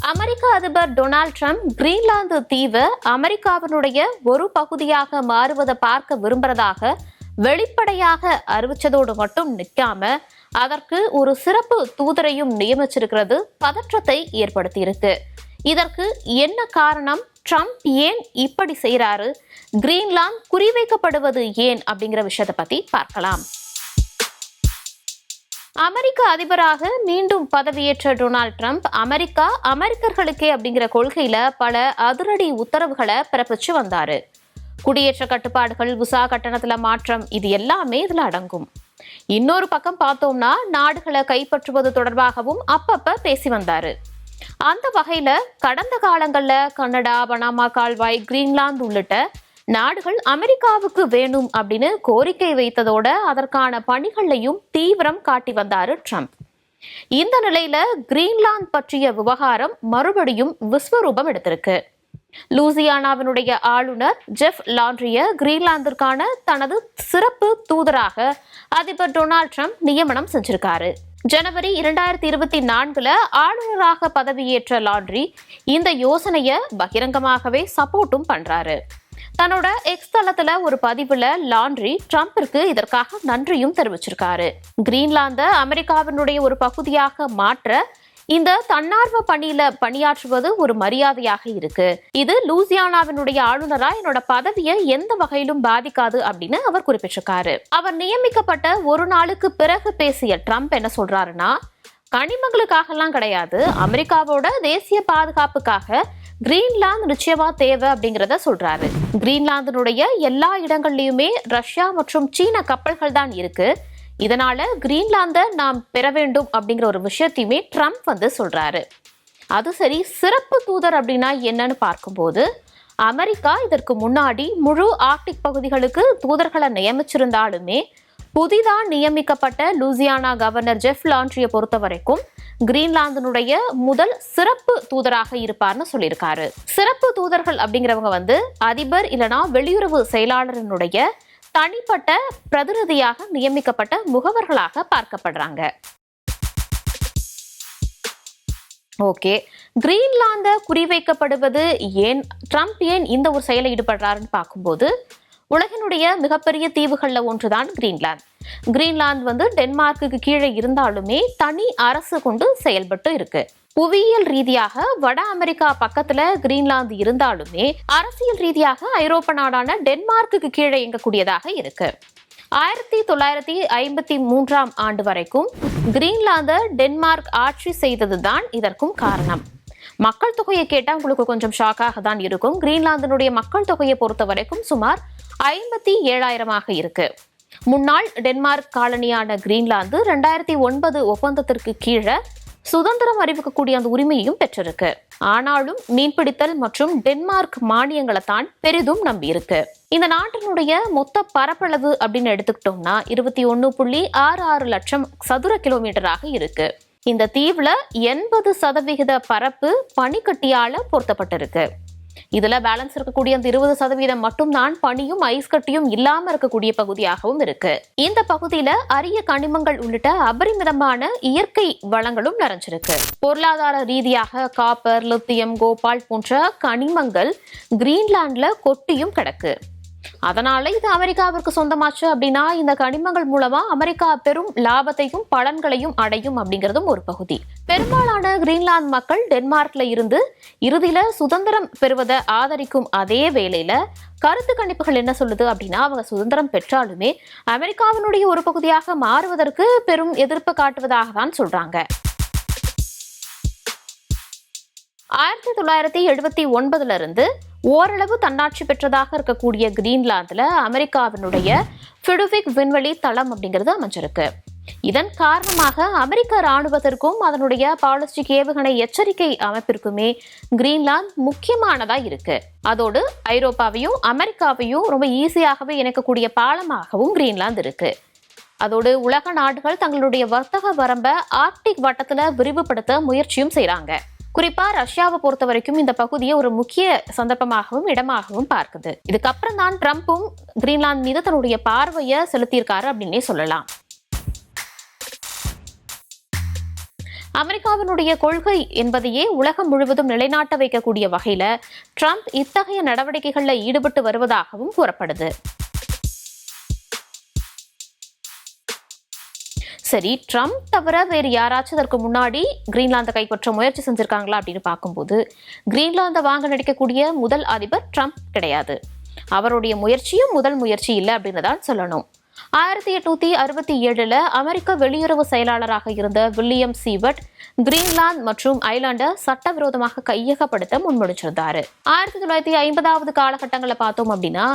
அமெரிக்க அதிபர் Donald Trump Greenland தீவு அமெரிக்காவினுடைய ஒரு பகுதியாக மாறுவதை பார்க்க விரும்புறதாக வெளிப்படையாக அறிவிச்சதோடு மட்டும் நிற்காம அதற்கு ஒரு சிறப்பு தூதரையும் நியமிச்சிருக்கிறது பதற்றத்தை ஏற்படுத்தியிருக்கு. இதற்கு என்ன காரணம்? ட்ரம்ப் ஏன் இப்படி செய்யறாரு? கிரீன்லாந்து குறிவைக்கப்படுவது ஏன் அப்படிங்கிற விஷயத்தை பத்தி பார்க்கலாம். அமெரிக்க அதிபராக மீண்டும் பதவியேற்ற டொனால்ட் ட்ரம்ப் அமெரிக்கர்களுக்கே அப்படிங்கிற கொள்கையில பல அதிரடி உத்தரவுகளை பிறப்பிச்சு வந்தாரு. குடியேற்ற கட்டுப்பாடுகள், விசா கட்டணத்துல மாற்றம், இது எல்லாமே இதுல அடங்கும். இன்னொரு பக்கம் பார்த்தோம்னா நாடுகளை கைப்பற்றுவது தொடர்பாகவும் அப்பப்ப பேசி வந்தாரு. அந்த வகையில கடந்த காலங்கள்ல கனடா, பனாமா கால்வாய், கிரீன்லாந்து உள்ளிட்ட நாடுகள் அமெரிக்காவுக்கு வேணும் அப்படின்னு கோரிக்கை வைத்ததோட அதற்கான பணிகளையும் தீவிரம் காட்டி வந்தாரு ட்ரம்ப். இந்த நிலையில கிரீன்லாந்து பற்றிய விவகாரம் மறுபடியும் விஸ்வரூபம் எடுத்திருக்கு. லூசியானாவினுடைய ஆளுநர் ஜெஃப் லாண்ட்ரிய கிரீன்லாந்திற்கான தனது சிறப்பு தூதராக அதிபர் டொனால்ட் ட்ரம்ப் நியமனம் செஞ்சிருக்காரு. ஜனவரி 2024 ஆளுநராக பதவியேற்ற லாண்ட்ரி இந்த யோசனைய பகிரங்கமாகவே சப்போர்ட்டும் பண்றாரு. தன்னோட எக்ஸ் தளத்துல ஒரு பதிவுல லாண்ட்ரி ட்ரம்பிற்கு இதற்காக நன்றியும் தெரிவிச்சிருக்காரு. கிரீன்லாந்த அமெரிக்காவினுடைய ஒரு பகுதியாக மாற்ற இந்த தன்னார்வ பணியில பணியாற்றுவது ஒரு மரியாதையாக இருக்கு. இது லூசியானாவினுடைய ஆளுநரா என்னோட பதவியை எந்த வகையிலும் பாதிக்காது அப்படின்னு அவர் குறிப்பிட்டிருக்காரு. அவர் நியமிக்கப்பட்ட ஒரு நாளுக்கு பிறகு பேசிய ட்ரம்ப் என்ன சொல்றாருன்னா, கனிமங்களுக்காக எல்லாம் கிடையாது, அமெரிக்காவோட தேசிய பாதுகாப்புக்காக கிரீன்லாந்து நிச்சயமா தேவை அப்படிங்கிறத சொல்றாரு. கிரீன்லாந்தினுடைய எல்லா இடங்கள்லயுமே ரஷ்யா மற்றும் சீன கப்பல்கள் தான் இருக்கு. இதனால கிரீன்லாந்த நாம் பெற வேண்டும் அப்படிங்கிற ஒரு விஷயத்தையுமே ட்ரம்ப் சொல்றாரு. அது சரி, சிறப்பு தூதர் அப்படின்னா என்னன்னு பார்க்கும்போது அமெரிக்கா இதற்கு முன்னாடி முழு ஆர்க்டிக் பகுதிகளுக்கு தூதர்களை நியமிச்சிருந்தாலுமே புதிதா நியமிக்கப்பட்ட லூசியானா கவர்னர் ஜெஃப் லாண்ட்ரியை பொறுத்த வரைக்கும் கிரீன்லாந்தினுடைய முதல் சிறப்பு தூதராக இருப்பார்னு சொல்லியிருக்காரு. சிறப்பு தூதர்கள் அப்படிங்கிறவங்க அதிபர் இல்லனா வெளியுறவு செயலாளரினுடைய தனிப்பட்ட பிரதிநிதியாக நியமிக்கப்பட்ட முகவர்களாக பார்க்கப்படுறாங்க. ஓகே, கிரீன்லாந்த குறிவைக்கப்படுவது ஏன்? ட்ரம்ப் ஏன் இந்த ஒரு செயலை ஈடுபடுறாருன்னு பார்க்கும்போது உலகினுடைய மிகப்பெரிய தீவுகள்ல ஒன்றுதான் கிரீன்லாந்து. கிரீன்லாந்து டென்மார்க்குக்கு கீழே இருந்தாலுமே தனி அரசு கொண்டு செயல்பட்டு இருக்கு. புவியியல் ரீதியாக வட அமெரிக்கா பக்கத்துல கிரீன்லாந்து இருந்தாலுமே அரசியல் ரீதியாக ஐரோப்பா நாடான டென்மார்க்குக்கு கீழே இயங்கக்கூடியதாக இருக்கு. 1953 ஆண்டு வரைக்கும் கிரீன்லாந்த டென்மார்க் ஆட்சி செய்ததுதான் இதற்கும் காரணம். மக்கள் தொகையை கேட்டா உங்களுக்கு கொஞ்சம் ஷாக்காக தான் இருக்கும். கிரீன்லாந்தினுடைய மக்கள் தொகையை பொறுத்த வரைக்கும் சுமார் 57,000 இருக்கு. முன்னாள் டென்மார்க் காலனியான கிரீன்லாந்து 2009 ஒப்பந்தத்திற்கு கீழே சுதந்திரம் அறிவிக்கக்கூடிய அந்த உரிமையையும் பெற்றிருக்கு. ஆனாலும் மீன்பிடித்தல் மற்றும் டென்மார்க் மானியங்களை தான் பெரிதும் நம்பி இருக்கு. இந்த நாட்டினுடைய மொத்த பரப்பளவு அப்படின்னு எடுத்துக்கிட்டோம்னா 21.66 லட்சம் சதுர கிலோமீட்டராக இருக்கு. இந்த தீவுல 80% பரப்பு பனிக்கட்டியால பொருத்தப்பட்டிருக்கு. இதுல பேலன்ஸ் இருக்கக்கூடிய அந்த 20% மட்டும்தான் பனியும் ஐஸ் கட்டியும் இல்லாம இருக்கக்கூடிய பகுதியாகவும் இருக்கு. இந்த பகுதியில அரிய கனிமங்கள் உள்ளிட்ட அபரிமிதமான இயற்கை வளங்களும் நிறைஞ்சிருக்கு. பொருளாதார ரீதியாக காப்பர், லித்தியம், கோபால் போன்ற கனிமங்கள் கிரீன்லாந்துல கொட்டியும் கிடக்கு. அதனால இது அமெரிக்காவிற்கு சொந்தமாச்சு அப்படின்னா இந்த கனிமங்கள் மூலமா அமெரிக்கா பெரும் லாபத்தையும் பலன்களையும் அடையும் அப்படிங்கிறதும் ஒரு பகுதி. பெரும்பாலான கிரீன்லாந்து மக்கள் டென்மார்க்ல இருந்து இறுதியில சுதந்திரம் பெறுவதை ஆதரிக்கும் அதே வேளையில கருத்து கணிப்புகள் என்ன சொல்லுது அப்படின்னா, அவங்க சுதந்திரம் பெற்றாலுமே அமெரிக்காவினுடைய ஒரு பகுதியாக மாறுவதற்கு பெரும் எதிர்ப்பு காட்டுவதாக தான் சொல்றாங்க. 1979 இருந்து ஓரளவு தன்னாட்சி பெற்றதாக இருக்கக்கூடிய கிரீன்லாந்துல அமெரிக்காவினுடைய ஃபிடுவிக் விண்வெளி தளம் அப்படிங்கிறது அமைஞ்சிருக்கு. இதன் காரணமாக அமெரிக்க ராணுவத்திற்கும் அதனுடைய பாலிஸ்டிக் ஏவுகணை எச்சரிக்கை அமைப்பிற்குமே கிரீன்லாந்து முக்கியமானதா இருக்கு. அதோடு ஐரோப்பாவையும் அமெரிக்காவையும் ரொம்ப ஈஸியாகவே இணைக்கக்கூடிய பாலமாகவும் கிரீன்லாந்து இருக்கு. அதோடு உலக நாடுகள் தங்களுடைய வர்த்தக வரம்பை ஆர்க்டிக் வட்டத்துல விரிவுபடுத்த முயற்சியும் செய்யறாங்க. குறிப்பா ரஷ்யாவை பொறுத்த வரைக்கும் இந்த பகுதியை ஒரு முக்கிய சந்தர்ப்பமாகவும் இடமாகவும் பார்க்குது. இதுக்கப்புறம் தான் ட்ரம்ப்பும் கிரீன்லாந்து மீது தன்னுடைய பார்வையை செலுத்தியிருக்காரு அப்படின்னே சொல்லலாம். அமெரிக்காவினுடைய கொள்கை என்பதையே உலகம் முழுவதும் நிலைநாட்ட வைக்கக்கூடிய வகையில ட்ரம்ப் இத்தகைய நடவடிக்கைகளில் ஈடுபட்டு வருவதாகவும் கூறப்படுது. சரி, ட்ரம்ப் தவிர வேறு யாராச்சும் அதற்கு முன்னாடி கிரீன்லாந்தை கைப்பற்ற முயற்சி செஞ்சிருக்காங்களா அப்படின்னு பார்க்கும்போது கிரீன்லாந்தை வாங்க நடிக்கக்கூடிய முதல் அதிபர் ட்ரம்ப் கிடையாது. அவருடைய முயற்சியும் முதல் முயற்சி இல்லை அப்படின்னு தான் சொல்லணும். 1867 அமெரிக்க வெளியுறவு செயலாளராக இருந்த வில்லியம் சீவர்ட் கிரீன்லாந்து மற்றும் ஐலாண்டை சட்டவிரோதமாக கையகப்படுத்த முன்மொழிச்சிருந்தாரு. 1950வது காலகட்டங்களில் பார்த்தோம் அப்படின்னா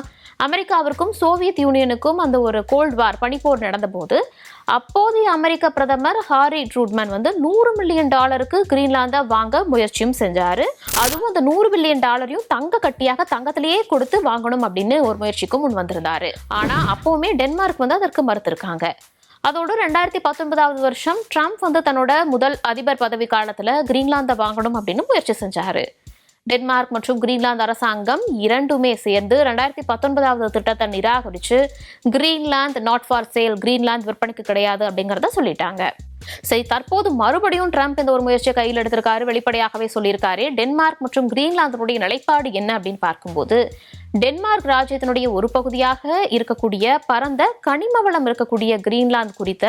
அமெரிக்காவிற்கும் சோவியத் யூனியனுக்கும் அந்த ஒரு கோல்ட் வார் பனிப்போர் நடந்த போது அப்போதைய அமெரிக்க பிரதமர் ஹாரி ட்ரூட்மன் $100 மில்லியன் கிரீன்லாந்தை வாங்க முயற்சியும் செஞ்சாரு. அதுவும் அந்த $100 பில்லியன் தங்க கட்டியாக தங்கத்திலேயே கொடுத்து வாங்கணும் அப்படின்னு ஒரு முயற்சிக்கும் முன் வந்திருந்தாரு. ஆனா அப்பவுமே டென்மார்க் அதற்கு மறுத்திருக்காங்க. அதோடு 2019வது வருஷம் ட்ரம்ப் தன்னோட முதல் அதிபர் பதவி காலத்துல கிரீன்லாந்தை வாங்கணும் அப்படின்னு முயற்சி செஞ்சாரு. டென்மார்க் மற்றும் கிரீன்லாந்து அரசாங்கம் இரண்டுமே சேர்ந்து 2019வது திட்டத்தை நிராகரிச்சு Greenland not for sale, Greenland விற்பனைக்கு கிடையாது அப்படிங்கறத சொல்லிட்டாங்க. சரி, தற்போது மறுபடியும் ட்ரம்ப் இந்த ஒரு முயற்சியை கையில் எடுத்திருக்காரு. வெளிப்படையாகவே சொல்லியிருக்காரு. டென்மார்க் மற்றும் கிரீன்லாந்தினுடைய நிலைப்பாடு என்ன அப்படின்னு பார்க்கும்போது டென்மார்க் ராஜ்யத்தினுடைய ஒரு பகுதியாக இருக்கக்கூடிய பரந்த கனிம வளம் இருக்கக்கூடிய கிரீன்லாந்து குறித்த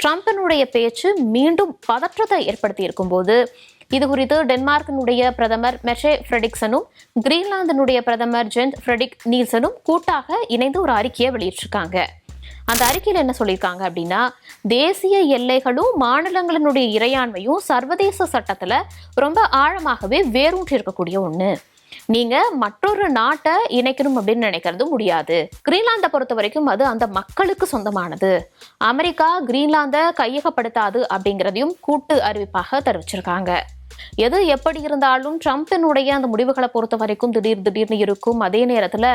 ட்ரம்பினுடைய பேச்சு மீண்டும் பதற்றத்தை ஏற்படுத்தி இருக்கும்போது இது குறித்து டென்மார்க்கினுடைய பிரதமர் மெர்சே ஃப்ரெடிக்சனும் கிரீன்லாந்தினுடைய பிரதமர் ஜென்ஸ் ஃப்ரெடிக் நீல்சனும் கூட்டாக இணைந்து ஒரு அறிக்கையை வெளியிட்டிருக்காங்க. அந்த அறிக்கையில் என்ன சொல்லியிருக்காங்க அப்படின்னா, தேசிய எல்லைகளும் மாநிலங்களினுடைய இறையாண்மையும் சர்வதேச சட்டத்துல ரொம்ப ஆழமாகவே வேரூன்றி இருக்கக்கூடிய ஒண்ணு. நீங்க மற்றொரு நாட்டை இணைக்கணும் அப்படின்னு நினைக்கிறது முடியாது. கிரீன்லாந்தை பொறுத்த வரைக்கும் அது அந்த மக்களுக்கு சொந்தமானது. அமெரிக்கா கிரீன்லாந்தை கையகப்படுத்தாது அப்படிங்கிறதையும் கூட்டு அறிவிப்பாக தெரிவிச்சிருக்காங்க. எது எப்படி இருந்தாலும் ட்ரம்பினுடைய அந்த முடிவுகளை பொறுத்த வரைக்கும் திடீர்னு இருக்கும். அதே நேரத்துல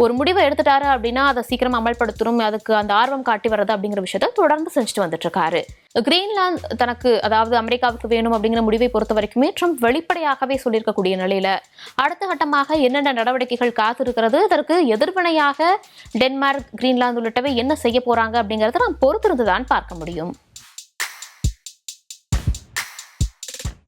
ஒரு முடிவை எடுத்துட்டாரு அப்படின்னா அதை சீக்கிரம் அமல்படுத்தணும், அதுக்கு அந்த ஆர்வம் காட்டி வர்றது அப்படிங்கிற விஷயத்த தொடர்ந்து செஞ்சுட்டு வந்துட்டு இருக்காரு. கிரீன்லாந்து தனக்கு, அதாவது அமெரிக்காவுக்கு வேணும் அப்படிங்கிற முடிவை பொறுத்த வரைக்குமே ட்ரம்ப் வெளிப்படையாகவே சொல்லியிருக்கக்கூடிய நிலையில அடுத்த கட்டமாக என்னென்ன நடவடிக்கைகள் காத்திருக்கிறது, அதற்கு எதிர்வினையாக டென்மார்க், கிரீன்லாந்து உள்ளிட்டவை என்ன செய்ய போறாங்க அப்படிங்கறத நாம் பொறுத்திருந்துதான் பார்க்க முடியும்.